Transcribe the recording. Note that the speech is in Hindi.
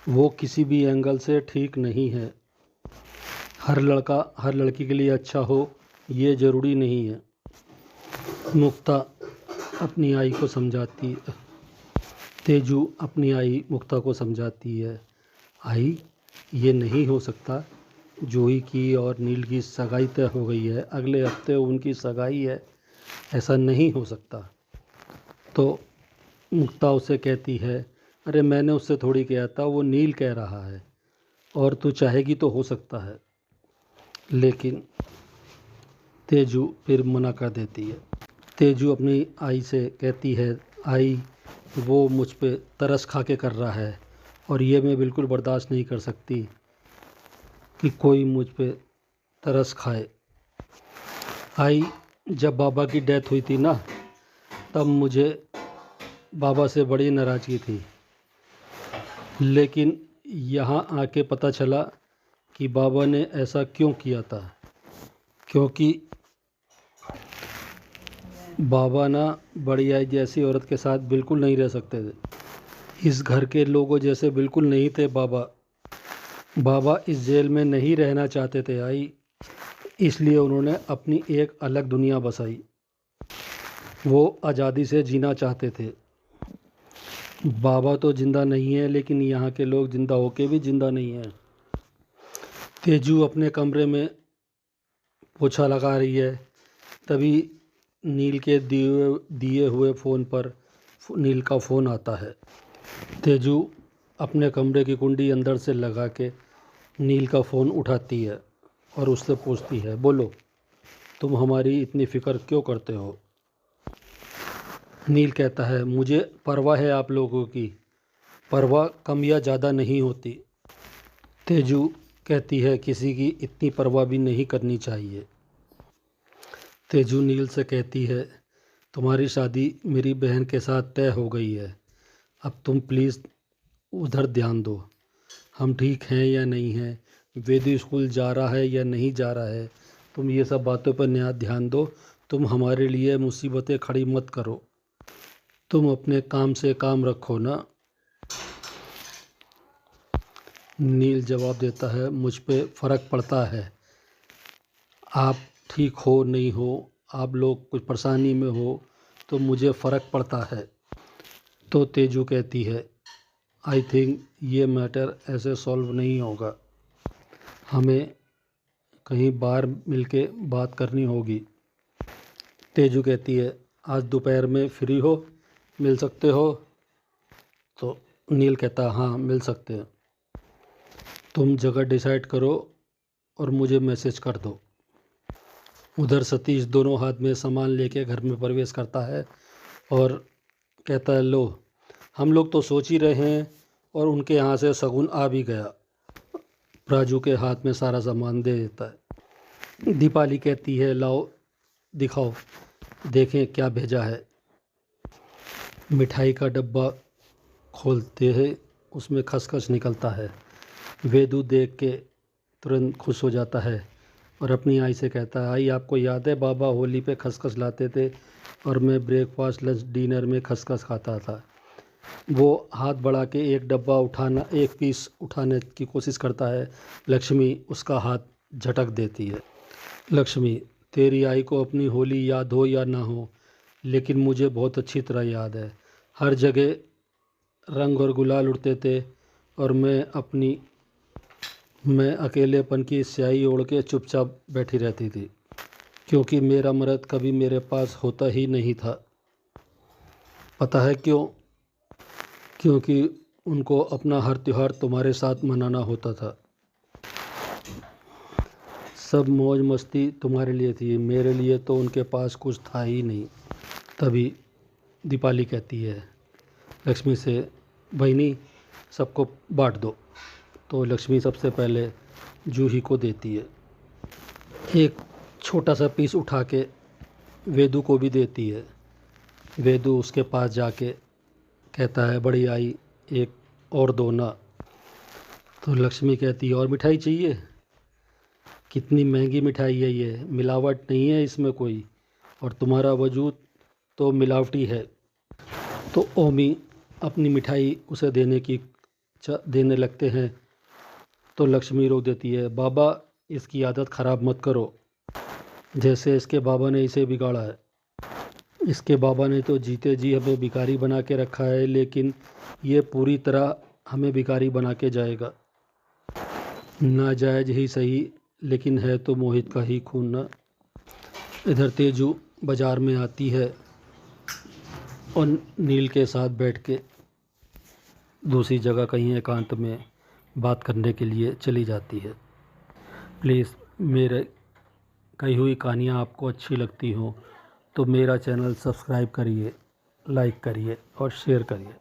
वो किसी भी एंगल से ठीक नहीं है। हर लड़का हर लड़की के लिए अच्छा हो ये ज़रूरी नहीं है। मुक्ता अपनी आई को समझाती तेजू अपनी आई मुक्ता को समझाती है। आई, ये नहीं हो सकता। जूही की और नील की सगाई तय हो गई है, अगले हफ्ते उनकी सगाई है, ऐसा नहीं हो सकता। तो मुक्ता उसे कहती है, अरे मैंने उससे थोड़ी किया था, वो नील कह रहा है और तू चाहेगी तो हो सकता है। लेकिन तेजू फिर मना कर देती है। तेजू अपनी आई से कहती है, आई, वो मुझ पे तरस खा के कर रहा है और ये मैं बिल्कुल बर्दाश्त नहीं कर सकती कि कोई मुझ पे तरस खाए। आई, जब बाबा की डेथ हुई थी ना, तब मुझे बाबा से बड़ी नाराज़गी थी, लेकिन यहाँ आके पता चला कि बाबा ने ऐसा क्यों किया था। क्योंकि बाबा ना बड़ी आई जैसी औरत के साथ बिल्कुल नहीं रह सकते थे। इस घर के लोगों जैसे बिल्कुल नहीं थे बाबा। बाबा इस जेल में नहीं रहना चाहते थे आई, इसलिए उन्होंने अपनी एक अलग दुनिया बसाई। वो आज़ादी से जीना चाहते थे। बाबा तो ज़िंदा नहीं है, लेकिन यहाँ के लोग ज़िंदा होके भी ज़िंदा नहीं हैं। तेजू अपने कमरे में पोछा लगा रही है, तभी नील के दिए हुए फ़ोन पर नील का फ़ोन आता है। तेजू अपने कमरे की कुंडी अंदर से लगा के नील का फ़ोन उठाती है और उससे पूछती है, बोलो, तुम हमारी इतनी फ़िक्र क्यों करते हो। नील कहता है, मुझे परवाह है आप लोगों की, परवाह कम या ज़्यादा नहीं होती। तेजू कहती है, किसी की इतनी परवाह भी नहीं करनी चाहिए। तेजू नील से कहती है, तुम्हारी शादी मेरी बहन के साथ तय हो गई है, अब तुम प्लीज़ उधर ध्यान दो। हम ठीक हैं या नहीं हैं, वेदू स्कूल जा रहा है या नहीं जा रहा है, तुम ये सब बातों पर नया ध्यान दो। तुम हमारे लिए मुसीबतें खड़ी मत करो, तुम अपने काम से काम रखो ना। नील जवाब देता है, मुझ पे फ़र्क पड़ता है, आप ठीक हो नहीं हो, आप लोग कुछ परेशानी में हो तो मुझे फ़र्क पड़ता है। तो तेजू कहती है, आई थिंक ये मैटर ऐसे सॉल्व नहीं होगा, हमें कहीं बाहर मिलके बात करनी होगी। तेजू कहती है, आज दोपहर में फ्री हो, मिल सकते हो। तो नील कहता, हाँ मिल सकते हैं, तुम जगह डिसाइड करो और मुझे मैसेज कर दो। उधर सतीश दोनों हाथ में सामान लेके घर में प्रवेश करता है और कहता है, लो, हम लोग तो सोच ही रहे हैं और उनके यहाँ से शगुन आ भी गया। राजू के हाथ में सारा सामान दे देता है। दीपाली कहती है, लाओ दिखाओ, देखें क्या भेजा है। मिठाई का डब्बा खोलते हैं, उसमें खसखस निकलता है। वेदू देख के तुरंत खुश हो जाता है और अपनी आई से कहता है, आई, आपको याद है बाबा होली पे खसखस लाते थे और मैं ब्रेकफास्ट लंच डिनर में खसखस खाता था। वो हाथ बढ़ा के एक पीस उठाने की कोशिश करता है। लक्ष्मी उसका हाथ झटक देती है। लक्ष्मी, तेरी आई को अपनी होली याद हो या ना हो, लेकिन मुझे बहुत अच्छी तरह याद है। हर जगह रंग और गुलाल उड़ते थे और मैं अकेलेपन की स्याही ओढ़ के चुपचाप बैठी रहती थी, क्योंकि मेरा मर्द कभी मेरे पास होता ही नहीं था। पता है क्यों? क्योंकि उनको अपना हर त्योहार तुम्हारे साथ मनाना होता था। सब मौज मस्ती तुम्हारे लिए थी, मेरे लिए तो उनके पास कुछ था ही नहीं। तभी दीपाली कहती है लक्ष्मी से, बहनी, सबको बांट दो। तो लक्ष्मी सबसे पहले जूही को देती है। एक छोटा सा पीस उठा के वेदू को भी देती है। वेदू उसके पास जाके कहता है, बड़ी आई, एक और दो ना। तो लक्ष्मी कहती है, और मिठाई चाहिए? कितनी महंगी मिठाई है ये, मिलावट नहीं है इसमें कोई, और तुम्हारा वजूद तो मिलावटी है। तो ओमी अपनी मिठाई उसे देने की देने लगते हैं तो लक्ष्मी रोक देती है, बाबा इसकी आदत ख़राब मत करो। जैसे इसके बाबा ने इसे बिगाड़ा है। इसके बाबा ने तो जीते जी हमें भिखारी बना के रखा है, लेकिन ये पूरी तरह हमें भिखारी बना के जाएगा। नाजायज़ ही सही, लेकिन है तो मोहित का ही खून ना। इधर तेजू बाज़ार में आती है और नील के साथ बैठ के दूसरी जगह कहीं एकांत में बात करने के लिए चली जाती है। प्लीज़ मेरे कही हुई कहानियाँ आपको अच्छी लगती हों तो मेरा चैनल सब्सक्राइब करिए, लाइक करिए और शेयर करिए।